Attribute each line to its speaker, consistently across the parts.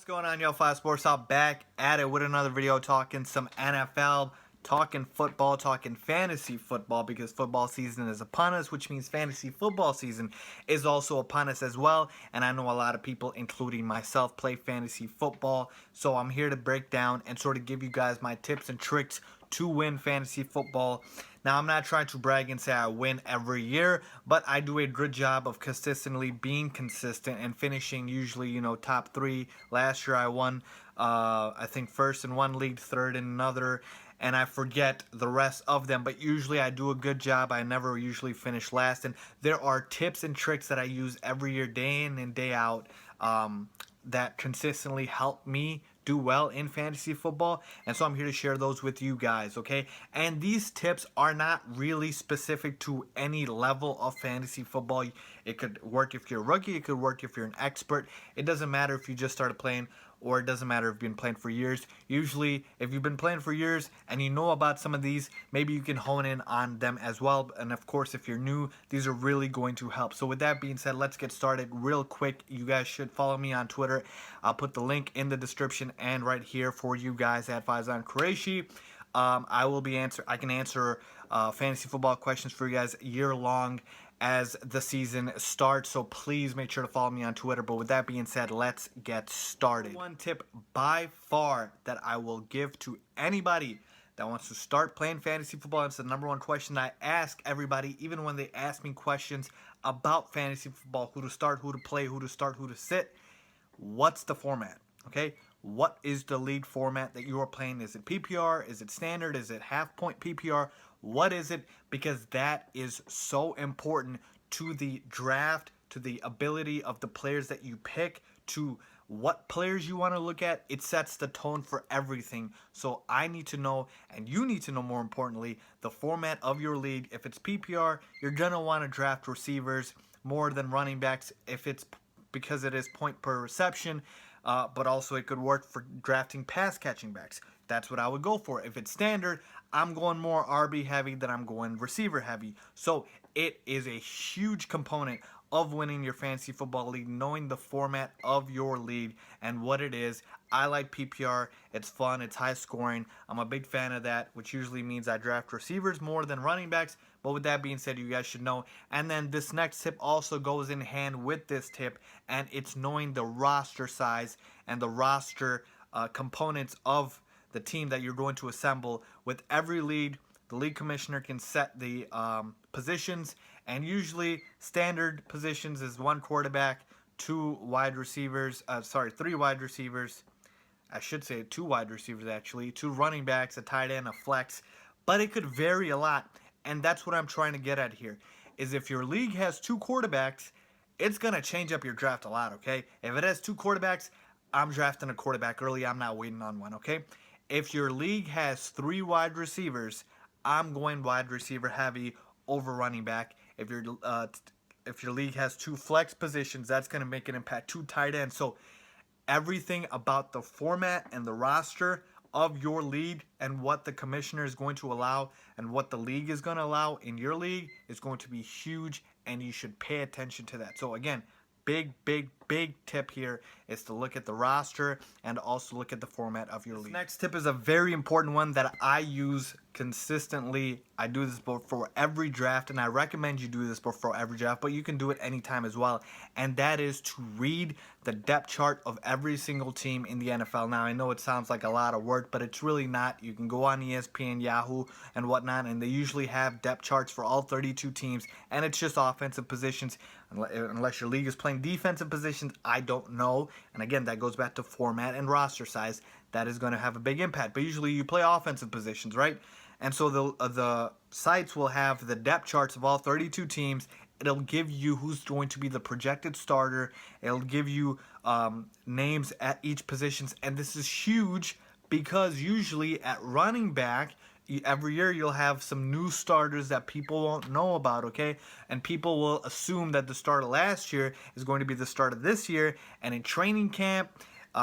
Speaker 1: What's going on, y'all? 5 Sports Hop back at it with another video talking some NFL, talking football, talking fantasy football because football season is upon us, which means fantasy football season is also upon us as well. And I know a lot of people, including myself, play fantasy football. So I'm here to break down and sort of give you guys my tips and tricks to win fantasy football. Now, I'm not trying to brag and say I win every year, but I do a good job of consistently being consistent and finishing usually, top 3. Last year I won, I think, first in one league, third in another, and I forget the rest of them, but usually I do a good job. I never usually finish last, and there are tips and tricks that I use every year, day in and day out, that consistently help me do well in fantasy football, and so I'm here to share those with you guys, okay? And these tips are not really specific to any level of fantasy football. It could work if you're a rookie, it could work if you're an expert. It doesn't matter if you just started playing, or it doesn't matter if you've been playing for years. Usually, if you've been playing for years and you know about some of these, maybe you can hone in on them as well. And of course, if you're new, these are really going to help. So with that being said, let's get started real quick. You guys should follow me on Twitter. I'll put the link in the description and right here for you guys at Faizan Qureshi. I can answer fantasy football questions for you guys year long as the season starts, so please make sure to follow me on Twitter. But with that being said, let's get started. One tip by far that I will give to anybody that wants to start playing fantasy football, it's the number one question I ask everybody, even when they ask me questions about fantasy football, who to start, who to play, who to start, who to sit. What's the format? Okay, what is the league format that you are playing? Is it PPR? Is it standard? Is it half point PPR? What is it? Because that is so important to the draft, to the ability of the players that you pick, to what players you want to look at. It sets the tone for everything. So I need to know, and you need to know more importantly, the format of your league. If it's PPR, you're going to want to draft receivers more than running backs if it's because it is point per reception. But also it could work for drafting pass catching backs. That's what I would go for. If it's standard, I'm going more RB heavy than I'm going receiver heavy. So it is a huge component of winning your fantasy football league, knowing the format of your league and what it is. I like PPR. It's fun. It's high scoring. I'm a big fan of that, which usually means I draft receivers more than running backs. But with that being said, you guys should know. And then this next tip also goes in hand with this tip, and it's knowing the roster size and the roster components of the team that you're going to assemble. With every league, the league commissioner can set the positions, and usually standard positions is 1 quarterback, 2 wide receivers, 3 wide receivers. I should say 2 wide receivers actually, 2 running backs, a tight end, a flex, but it could vary a lot. And that's what I'm trying to get at here, is if your league has 2 quarterbacks, it's going to change up your draft a lot, okay? If it has 2 quarterbacks, I'm drafting a quarterback early. I'm not waiting on one, okay? If your league has 3 wide receivers, I'm going wide receiver heavy over running back. If your league has 2 flex positions, that's going to make an impact. 2 tight ends. So everything about the format and the roster of your league and what the commissioner is going to allow and what the league is going to allow in your league is going to be huge, and you should pay attention to that. So again, big tip here is to look at the roster and also look at the format of your league. Next tip is a very important one that I use consistently. I do this before every draft, and I recommend you do this before every draft, but you can do it anytime as well, and that is to read the depth chart of every single team in the NFL. Now, I know it sounds like a lot of work, but it's really not. You can go on ESPN, Yahoo, and whatnot, and they usually have depth charts for all 32 teams, and it's just offensive positions. Unless your league is playing defensive positions, I don't know. And again, that goes back to format and roster size. That is going to have a big impact. But usually you play offensive positions, right? And so the sites will have the depth charts of all 32 teams. It'll give you who's going to be the projected starter. It'll give you names at each positions. And this is huge because usually at running back, every year you'll have some new starters that people won't know about, okay? And people will assume that the start of last year is going to be the start of this year. And in training camp,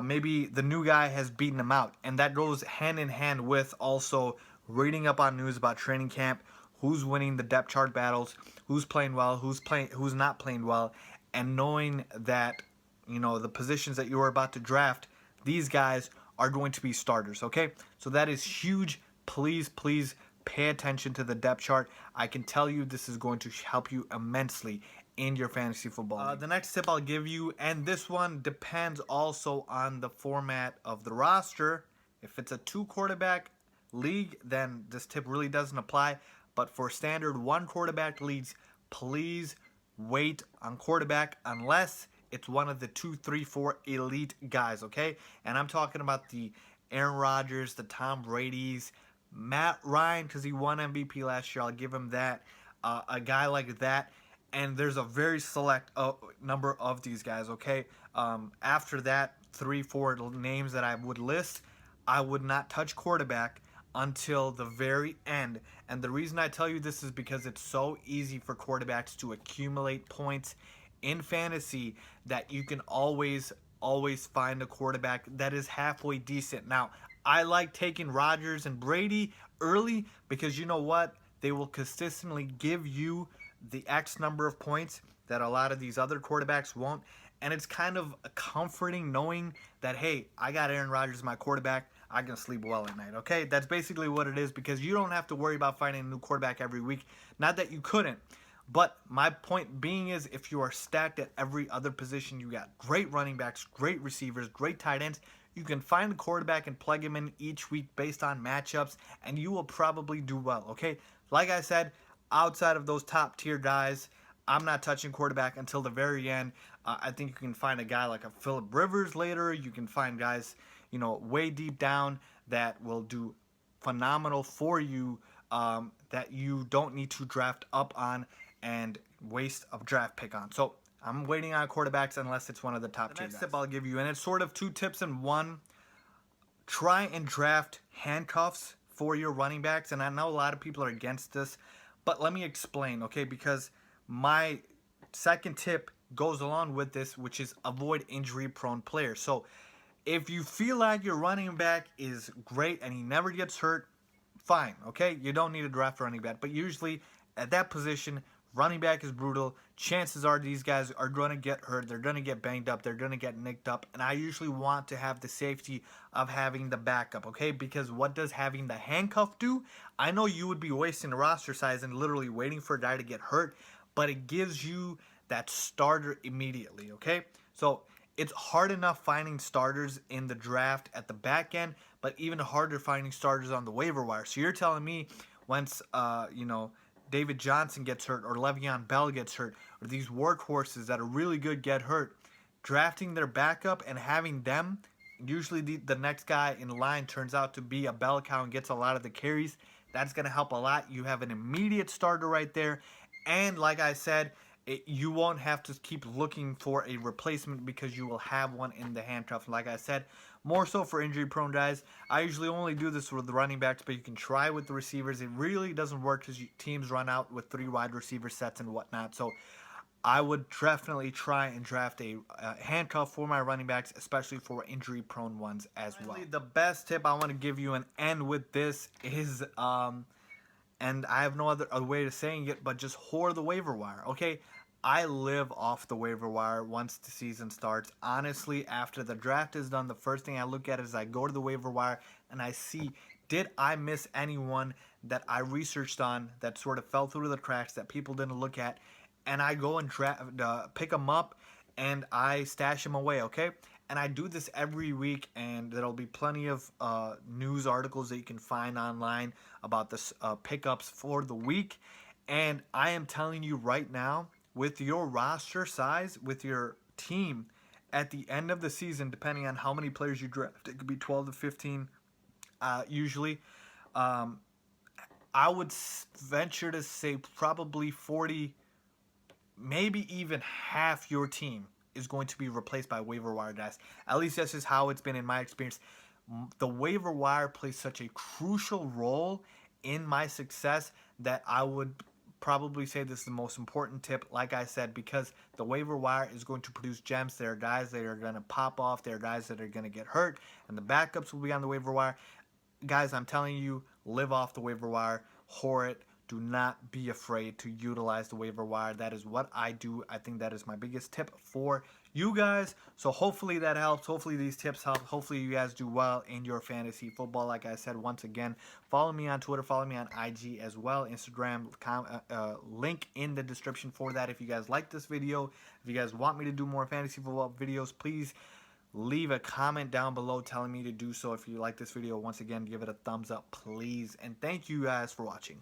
Speaker 1: maybe the new guy has beaten him out. And that goes hand in hand with also reading up on news about training camp, who's winning the depth chart battles, who's playing well, who's not playing well, and knowing that, the positions that you are about to draft, these guys are going to be starters, okay? So that is huge. Please, please pay attention to the depth chart. I can tell you this is going to help you immensely in your fantasy football. The next tip I'll give you, and this one depends also on the format of the roster. If it's a 2-quarterback league, then this tip really doesn't apply. But for standard 1-quarterback leagues, please wait on quarterback unless it's one of the 2, 3, 4 elite guys, okay? And I'm talking about the Aaron Rodgers, the Tom Brady's, Matt Ryan, because he won MVP last year. I'll give him that. A guy like that. And there's a very select number of these guys, okay? After that, 3, 4 names that I would list, I would not touch quarterback until the very end. And the reason I tell you this is because it's so easy for quarterbacks to accumulate points in fantasy that you can always find a quarterback that is halfway decent. Now, I like taking Rodgers and Brady early because you know what? They will consistently give you the X number of points that a lot of these other quarterbacks won't. And it's kind of comforting knowing that, hey, I got Aaron Rodgers as my quarterback. I can sleep well at night, okay? That's basically what it is because you don't have to worry about finding a new quarterback every week. Not that you couldn't. But my point being is if you are stacked at every other position, you got great running backs, great receivers, great tight ends, you can find a quarterback and plug him in each week based on matchups, and you will probably do well, okay? Like I said, outside of those top tier guys, I'm not touching quarterback until the very end. I think you can find a guy like a Phillip Rivers later. You can find guys, you know, way deep down that will do phenomenal for you that you don't need to draft up on and waste a draft pick on. So I'm waiting on quarterbacks unless it's one of the top tier guys. The next tip I'll give you, and it's sort of 2 tips in one, try and draft handcuffs for your running backs. And I know a lot of people are against this, but let me explain, okay? Because my second tip goes along with this, which is avoid injury-prone players. So if you feel like your running back is great and he never gets hurt, fine, okay? You don't need to draft a running back. But usually at that position, running back is brutal. Chances are these guys are going to get hurt. They're going to get banged up. They're going to get nicked up. And I usually want to have the safety of having the backup, okay? Because what does having the handcuff do? I know you would be wasting the roster size and literally waiting for a guy to get hurt, but it gives you that starter immediately, okay? So it's hard enough finding starters in the draft at the back end, but even harder finding starters on the waiver wire. So you're telling me once, David Johnson gets hurt or Le'Veon Bell gets hurt or these workhorses that are really good get hurt, drafting their backup and having them, usually the next guy in line turns out to be a bell cow and gets a lot of the carries. That's going to help a lot. You have an immediate starter right there. And like I said, you won't have to keep looking for a replacement because you will have one in the handcuff. Like I said, more so for injury-prone guys. I usually only do this with the running backs, but you can try with the receivers. It really doesn't work because teams run out with 3 wide receiver sets and whatnot. So I would definitely try and draft a handcuff for my running backs, especially for injury-prone ones as well. The best tip I want to give you and end with this is, and I have no other way of saying it, but just whore the waiver wire, okay? I live off the waiver wire once the season starts. Honestly, after the draft is done, the first thing I look at is I go to the waiver wire and I see, did I miss anyone that I researched on that sort of fell through the cracks that people didn't look at? And I go and pick them up and I stash them away, okay? And I do this every week, and there'll be plenty of news articles that you can find online about the pickups for the week. And I am telling you right now, with your roster size, with your team, at the end of the season, depending on how many players you draft, it could be 12 to 15 usually. I would venture to say probably 40, maybe even half your team is going to be replaced by waiver wire guys. At least that's just how it's been in my experience. The waiver wire plays such a crucial role in my success that I would probably say this is the most important tip, like I said, because the waiver wire is going to produce gems. There are guys that are going to pop off. There are guys that are going to get hurt, and the backups will be on the waiver wire. Guys, I'm telling you, live off the waiver wire, whore it, do not be afraid to utilize the waiver wire. That is what I do. I think that is my biggest tip for you guys. So hopefully that helps. Hopefully these tips help. Hopefully you guys do well in your fantasy football. Like I said, once again, follow me on Twitter, follow me on IG as well, Instagram, link in the description for that. If you guys like this video, if you guys want me to do more fantasy football videos, please leave a comment down below telling me to do so. If you like this video, once again, give it a thumbs up, please. And thank you guys for watching.